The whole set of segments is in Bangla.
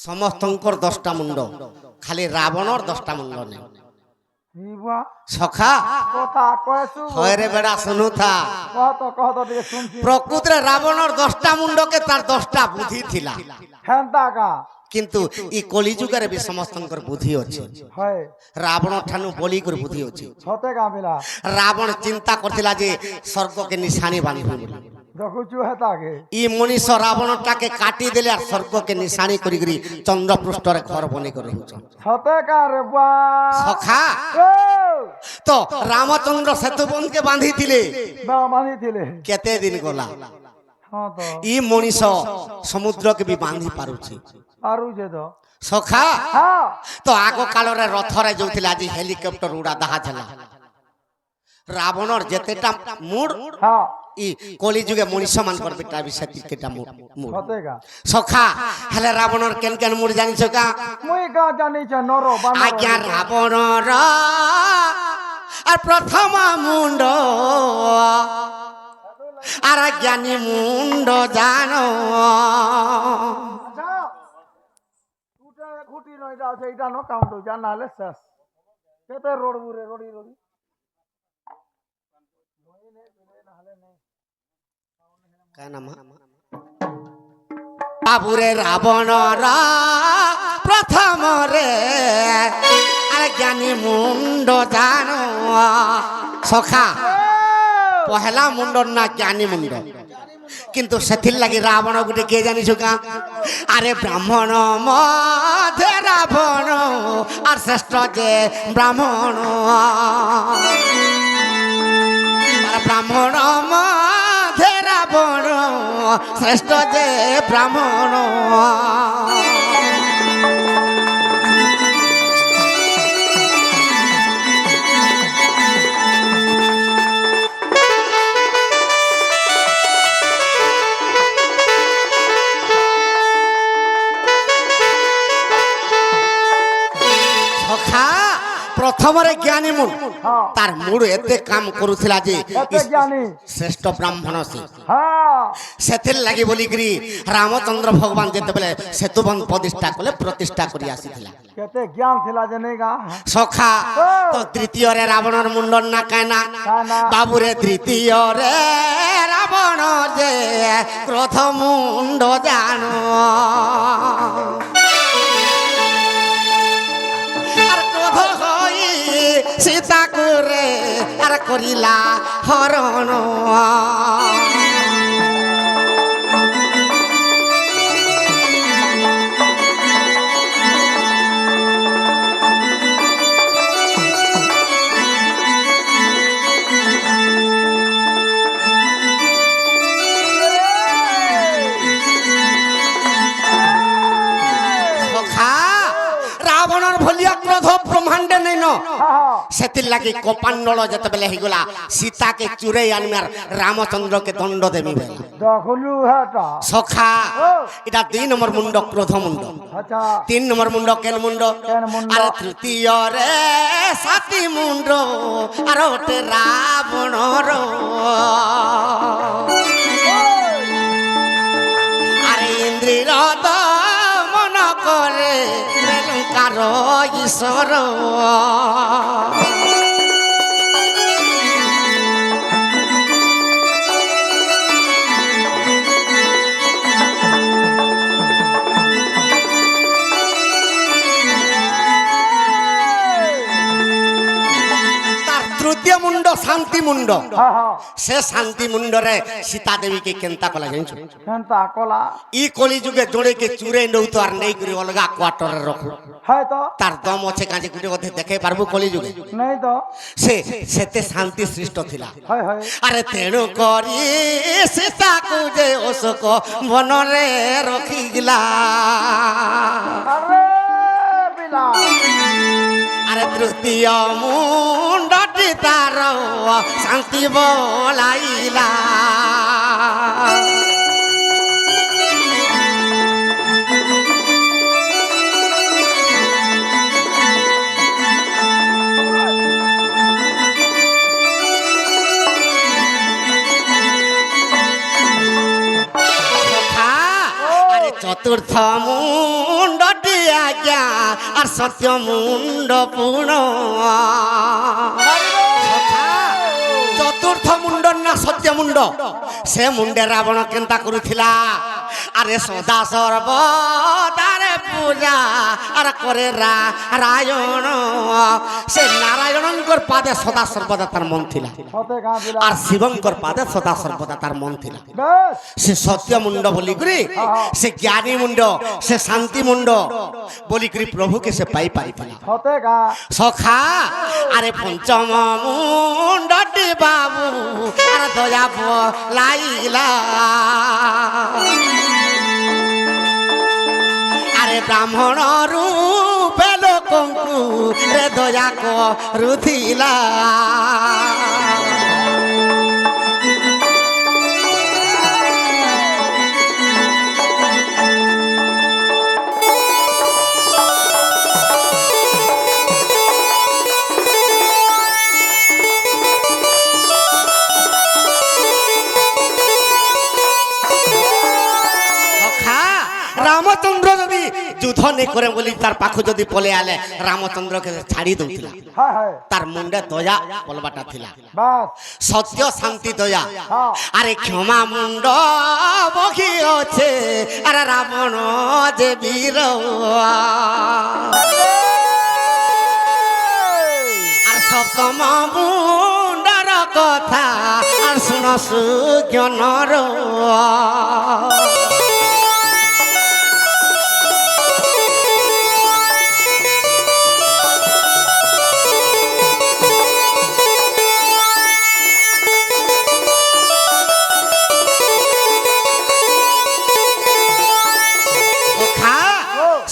ସମସ୍ତଙ୍କର 10ଟା ମୁଣ୍ଡ, ଖାଲି ରାବଣର 10ଟା ମୁଣ୍ଡ ନାହିଁ। हिवा ସଖା कोता कहसु ହଇରେ ବେଡା ଶୁଣୁଥା, कह तो ଟିକେ सुनছি ପ୍ରକୃତରେ ରାବଣର 10ଟା ମୁଣ୍ଡକେ ତାର 10ଟା ବୁଦ୍ଧି ଥିଲା, हेंता का କିନ୍ତୁ ଇ କଳି ଯୁଗରେ ବି ସମସ୍ତଙ୍କର ବୁଦ୍ଧି ଅଛି। है ରାବଣ ଠାନୁ ବଳିକର ବୁଦ୍ଧି ଅଛି। छते का मिला ରାବଣ ଚିନ୍ତା କରିଥିଲା ଯେ ସ୍ୱର୍ଗକେ ନିଶାଣି ବାନ୍ଧିବ ବୋଲି। देखुचु हेता के ଇ ମଣିଷ ରାବଣଟାକେ କାଟି ଦେଲେ আর ସ୍ୱର୍ଗକେ ନିଶାଣି କରିକିରି ଚନ୍ଦ୍ରପୃଷ୍ଠରେ ଘର ବନେଇ କରି ରହୁଛନ୍। छते का रे बा ସଖା ओ ତ ରାମଚନ୍ଦ୍ର ସେତୁବନ୍ଧକେ ବାନ୍ଧିଥିଲେ, बा मानी थिले କେତେ ଦିନ ଗଲା हां तो ଇ ମଣିଷ ସମୁଦ୍ରକେ ବି ବାନ୍ଧି ପାରୁଛି। आरु जे तो ସଖା हां ତ ଆଗ କାଳରେ ରଥରେ ଯାଉଥିଲେ, ଆଜି ହେଲିକପ୍ଟର ଉଡା ଜାହାଜ ହେଲା। ରାବଣର ଯେତେଟା ମୁଡ हां ଇ କଳି ଯୁগে ମଣିଷ ମାନଙ୍କର ବେଟା ବି ସେତିକେଟା ମୁଡ। छते का ସଖା ହେଲେ ରାବଣର କେନ୍ କେନ୍ ମୁଡ ଜାଣିଛ କା? मुई का जानी छ नरो बानर ଆଜ୍ଞା ରାବଣର আর প্রথম মুন্ড আর জ্ঞানী মুন্ড জানো। अच्छा टूटे खुटी नई दा से इटा नो काउंट हो जाना ले सस केते रोड बुरे रोडी रोडी का नाम বাবুরে রাবণর প্রথম রে আর জ্ঞানী মুন্ড জানো। সখা পহেলা মুন্ড না জ্ঞানী মুন্ড, কিন্তু সেথির লাগি রাবণ গোটে কে জানিছ কা? আরে ব্রাহ্মণ মধ্যে রাবণ আর শ্রেষ্ঠ যে ব্রাহ্মণ, আর ব্রাহ্মণ মধ্যে রাবণ শ্রেষ্ঠ যে ব্রাহ্মণ। সখা প্রথমরে জ্ঞানী মুড, हां তার মুড এতে কাম করুছিলা যে केते ज्ञानी শ্রেষ্ঠ ব্রাহ্মণ সে। हां সেথির লাগি বলিকি রামচন্দ্র ভগবান যেতবেলে সেতুবন্ধ প্রতিষ্ঠা কলে প্রতিষ্ঠা করি আসিছিলা। केते ज्ञान थिला जे नहीं का সখা তো তৃতীয়রে রাবণর মুন্ডন না কায়না काना বাবুরে তৃতীয়রে রাবণ যে ক্রোধ মুন্ড জানো। আর ক্রোধ হই সীতা করে আর করিলা হরণ। সখা রাবণর ভলিয়া ক্রোধ ব্রহ্মাণ্ডে নেই ন, हां সেতির লাগি কপান্ডল যেতবেলে হইগলা সীতাকে চুরাই আনবার রামচন্দ্রকে দণ্ড দেবি বেলা। देखलु हेटा সখা এটা 2 নম্বর মুন্ড ক্রোধ মুন্ড, अच्छा 3 নম্বর মুন্ড কেন মুন্ড, केन मुंडा আর তৃতীয় রে সাতি মুন্ড আর ওটে রাবণর। আরে ইন্দ্রির মন করে রেণুকার ঈশ্বর। তার তৃতীয় মুন্ড শান্তি মুন্ড, हां हां সে শান্তি মুন্ডরে সীতা দেবীকে কেন্তা কলা জানিছ? केनता कोला ই কলি যুগে জোড়েকে চুরে নৌতো আর নেই করে অলগা কোয়ার্টারে রখু। है तो তার দম আছে কাজে গুটে কথা দেখে পারবো কলি যুগে नहीं तो সে সেতে শান্তি সৃষ্ট থিলা। है আরে তেণু করি সীতাকু যে অশোক বনরে রখিলা। अरे बिला আরে তৃতীয় মুন্ডটি তার শান্তি বলাইলা। চতুর্থ মুন্ড আজ্ঞা আর সত্য মুন্ড পুণ চতুর্থ মুন্ডর না সত্য মুন্ড সে মুন্ডে রাবণ কেন্তা করুছিলা আরে সদা সর্বদারে পূজা আর করে নারায়ণ সে নারায়ণঙ্কর পাদে সদা সর্বদা তার মন ଥିଲା আর শিবঙ্কর পাদে সদা সর্বদা তার মন ଥିଲା সে সত্য মুন্ড বলিকি সে জ্ঞানী মুন্ড সে শান্তি মুন্ড বলিকি প্রভুকে সে পাই পারিଥିଲା সখা আরে পঞ্চম মুন্ডটি বাবু আর দয়া লাইলা আরে ব্রাহ্মণ রূপে লোকଙ୍କୁ রে দয়া କରୁଥିଲା রামচন্দ্র যদি যুদ্ধ নেই করে বলি তার পাখু যদি পলে আলে রামচন্দ্রকে ছাড়ি দৌଥିଲା তার মুন্ডে দয়া বলবাটা ଥିଲା সত্য শান্তি দয়া আরে ক্ষমা মুন্ড বহি অছে আরে রাবণ যে বীর আর সপ্তম মুন্ডর কথা আর শুন সুজ্ঞানর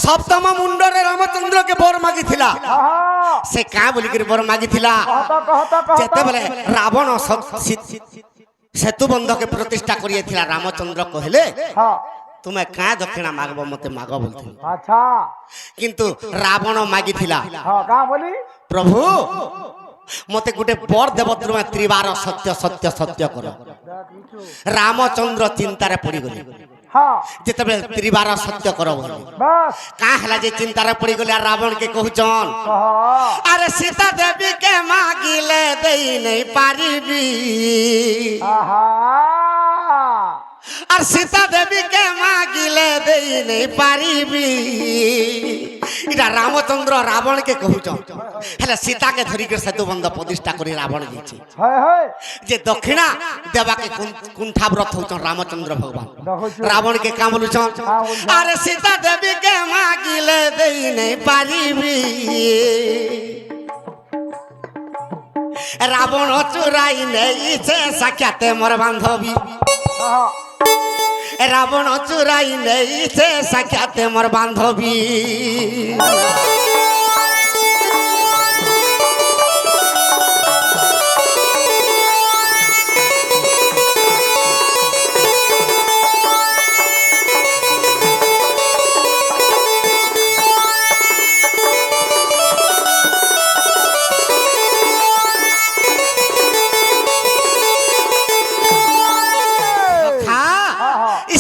সপ্তম মুন্ডরে রামচন্দ্রকে বর মাগিছিলা সে কা বলিকি বর মাগিছিলা যেতেবেলে রাবণ সেতু বন্ধকে প্রতিষ্ঠা করিয়েছিলা রামচন্দ্র কহিলে তুমি কা দক্ষিণা মাগব মতে মাগ বলছিল কিন্তু রাবণ মাগিছিলা প্রভু মতে গোটে বর দেব তুমি ত্রিবার সত্য সত্য সত্য কর রামচন্দ্র চিন্তারে পড়িগলে যেতবে ত্রিবার সত্য কর কা হেলা যে চিন্তারে পড়িগলে আর রাবণ কে কহুছন আরে সীতা দেবী কে মাগিলে দেই নাই পারিবি আর সীতা দেবী কে মাগিলে দেই নাই পারিবি এটা রামচন্দ্র রাবণ কে কহুছন হেলে সীতাকে ধরিকি সেতু বন্ধ প্রতিষ্ঠা করি রাবণ দিয়েছে যে দক্ষিণা দেবাকে কুণ্ঠা ব্রত হচ্ছেন রামচন্দ্র ভগবান রাবণ কে কাম বলুছন আরে সীতা দেবী কে মাগিলে দেই নাই পারিবি রাবণ চুরাই নেইছে সাক্ষাতে মোর বান্ধবী রাবণ চুরাই নেইছে সাক্ষাতে মোর বান্ধবী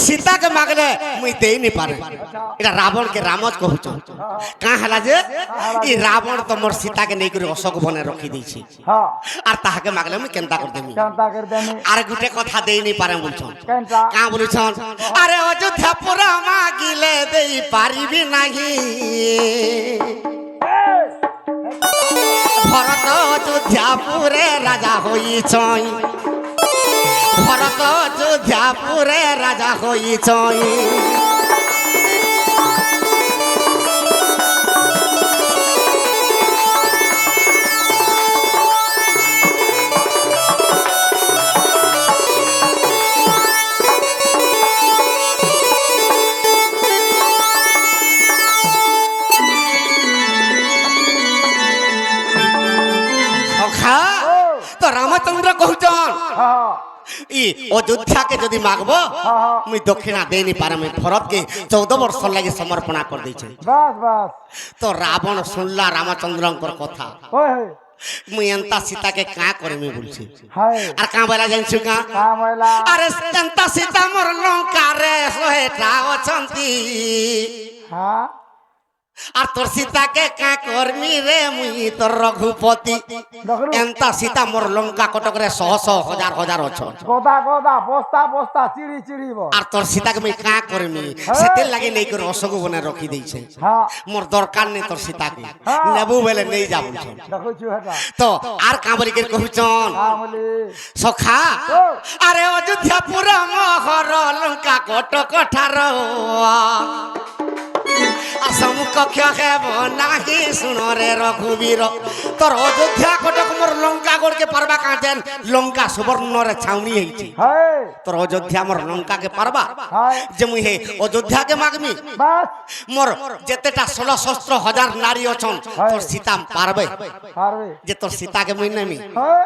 सीता के मागले मुई दे नहीं पारे इटा रावण के रामज कहूछ का हला जे ई रावण तो मोर सीता के नै करी अशोक बने रखी दै छी हां आर ताहा के मागले मुई केनता कर देमी आर गुटे कथा दे नहीं पारे बोलछन का बोलछन अरे अयोध्या पुरा मागिले देई पारिबी नाही भरत अयोध्या पुरे राजा होई छई भरत अयोध्या पुरे राजा होई छई तो रामचंद्र कहूचन ई अयोध्या के जदि मागबो मुई दक्षिणा दे नहीं पारे मुई भरत के 14 वर्ष लगे समर्पण कर दै छै बस बस तो रावण सुनला रामचंद्रंकर कथा मुई एंता सीता के का करे मी बोलछि आर का बोला जानछु का बोला अरे एंता सीता मोर लंका रे होएटा अछंती हां আর তোর সীতাকে কা করমি রে মুই তোর রঘুপতি দেখলু এন্তা সীতা মোর লঙ্কা কটকরে শহ শহ হাজার হাজার অছ গদা গদা বস্তা বস্তা চিড়ি চিড়িব আর তোর সীতাকে মুই কা করমি সেতের লাগি নেই করে অশোক বনে রখি দিয়েছে হ্যাঁ মোর দরকার নেই তোর সীতাকে হ্যাঁ। নেবু বেলে নেই যাবো দেখুছু হেটা তো আর কাঁবরিকে কহুছন আমলি সখা ও আরে অযোধ্যা পুরা মহর লঙ্কা কটক ঠার আসম কক্ষ হেব নাহি শুনরে রঘুবীর তোর অযোধ্যা কটক মোর লঙ্কা গড়কে পারবা কাঁচেন লঙ্কা সুবর্ণরে ছাউনি হইছে হাই তোর অযোধ্যা মোর লঙ্কাকে পারবা হাই যে মুই হে অযোধ্যাকে মাগমি বাস মোর যেতেটা 16,000 নারী অছন তোর সীতা পারবে পারবে যে তোর সীতাকে মুই নেমি হাই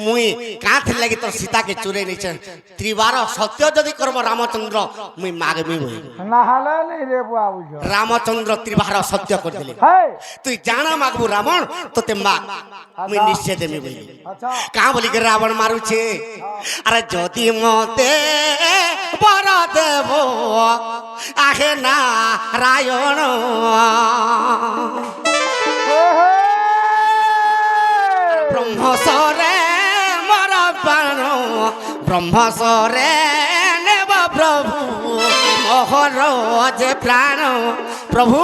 মুই কাঁথ লাগি তোর সীতাকে চুরে নিছে ত্রিবার সত্য যদি করব রামচন্দ্র মুই মাগমি বই না হলে নেই রে বুয়া বুঝো রামচন্দ্র ত্রিবার সত্য করে দিলে হাই তুই জানা মাগবু রাবণ তোতে মাগ মুই নিশ্চয় দেমি বই আচ্ছা কা বলি করে রাবণ মারুছে আরে যদি মতে বর দেব আহে না রায়ণ ব্রহ্মসরে মর প্রাণ ব্রহ্মসরে নেব প্রভু মোহর যে প্রাণ প্রভু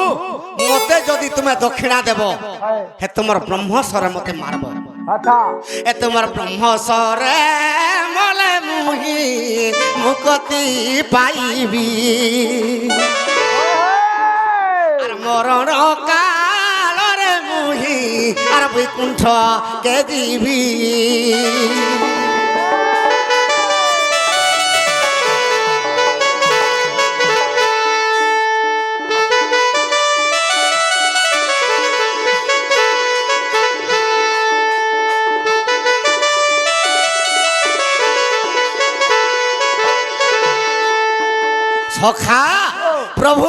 মতে যদি তুমি দক্ষিণা দেব হাই হে তোমার ব্রহ্মসরে মতে মারব আচ্ছা এ তোমার ব্রহ্মসরে মলে মুহি মুকতি পাইবি আর মরণ কালরে মুহি আর বৈকুণ্ঠ কে দিবি সখা প্রভু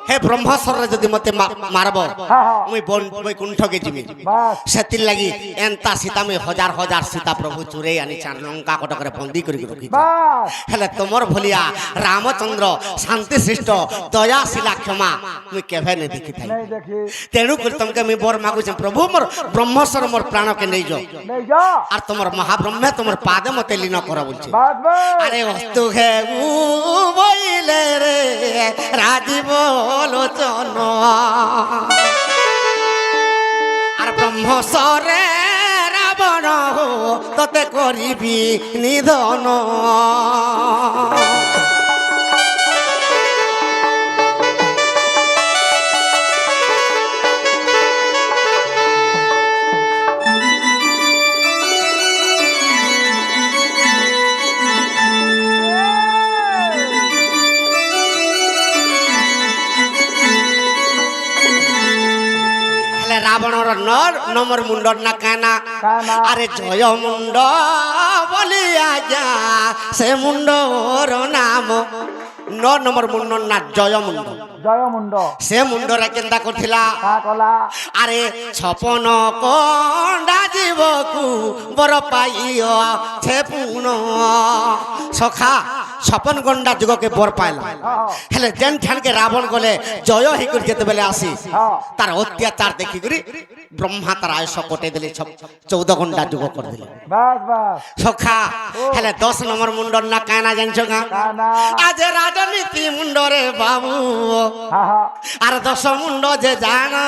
হে ব্রহ্মস্বরে যদি মতে মারব হ্যাঁ হ্যাঁ মুই বৈকুণ্ঠকে যিমি বাস সেতির লাগি এন্তা সীতা মুই হাজার হাজার সীতা প্রভু চুরে আনি চান লঙ্কা কটকরে বন্দি করি রখি বাস হেলে তোমার ভলিয়া রামচন্দ্র শান্তি সৃষ্ট দয়াশীলা ক্ষমা মুই কেভে নে দেখি থাই নেই দেখি তেণু করে তোমাকে আমি বর মাগুছে প্রভু মোর ব্রহ্মস্বর মোর প্রাণকে নেই যাও নেই যা আর তোমার মহাব্রহ্মে তোমার পাদে মতে লীন করা বলছে বাস বাস আরে অস্তু হে বইলে রে রাজীব লোচন আর ব্রহ্মসরে রাবণ তোতে করিবি নিধন হেলে রাবণর নর নমর মুন্ডর না কানা কানা আরে জয় মুন্ড বলি আজ্ঞা সে মুন্ডর নাম ন নম্বর মুন্ডর না জয় মুন্ড জয়মুণ্ড সে মুন্ডরে কেন্দা করছিলা কা কলা আরে ছপন কন্ডা জীবকু বর পাইও সে পুন সখা ছপন গন্ডা যুগকে বর পাইলা হেলে যেন ঠানকে রাবণ গলে জয় হি করে যেতে বেলে আসি হ্যাঁ তার অত্যাচার দেখি করি ব্রহ্মা তার আয়ুষ কটে দিলে 14 ঘন্টা যুগ করে দিলে বাস বাস সখা হেলে 10 নম্বর মুন্ডর না কানা জানছো গা কানা আজ রাজনীতি মুন্ডরে বাবু হা হা আর 10 মুন্ড যে জানো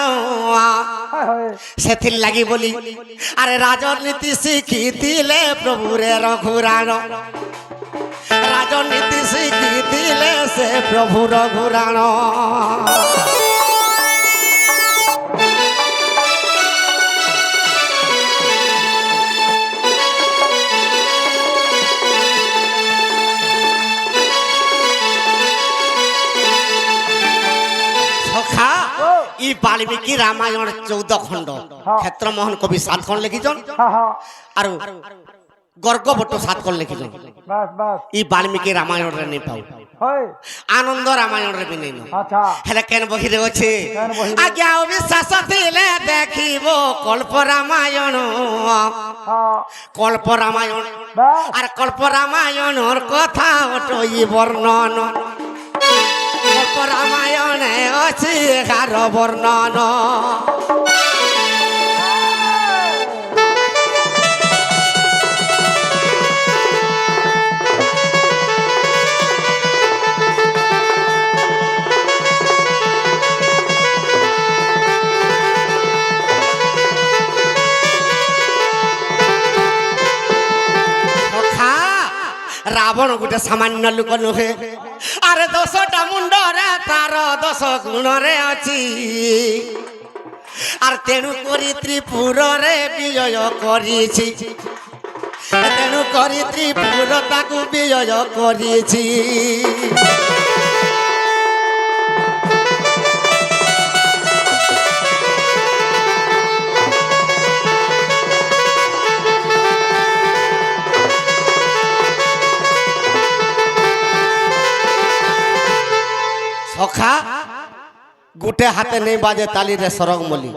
হায় হায় সেথির লাগি বলি আরে রাজনীতি শিখিলে প্রভুরে রঘুরাণ রাজনীতি শিখিলে সে প্রভু রঘুরাণ সখা ই বাল্মীকি রামায়ণ 14 খণ্ড ক্ষেত্রমোহন কবি 7 খণ্ড লিখিছন হা হা আর গর্গভট্ট 7 খণ্ড লিখিছন বাস বাস ই বাল্মীকি রামায়ণ রে নেই পাও হয় আনন্দ রামায়ণ রে বি নেই আচ্ছা হেলে কেন বহিরে আছে কেন বহিরে? আজ্ঞা অবিশ্বাস থিলে দেখিব কল্প রামায়ণ হা কল্প রামায়ণ বাস আর কল্প রামায়ণর কথা ওটই বর্ণন কল্প রামায়ণে আছে 11 বর্ণন রাবণ গোটে সামান্য লোক নুহে আরে 10টা মুন্ডরে তার 10 গুণরে ଅଛି আর তেণু করি ত্রিপুরে বিজয় করিছি তেণু করি ত্রিপুর তাকু বিজয় করিছি সখা গোটে হাতে নেই বাজে তালি রে সরগ মলি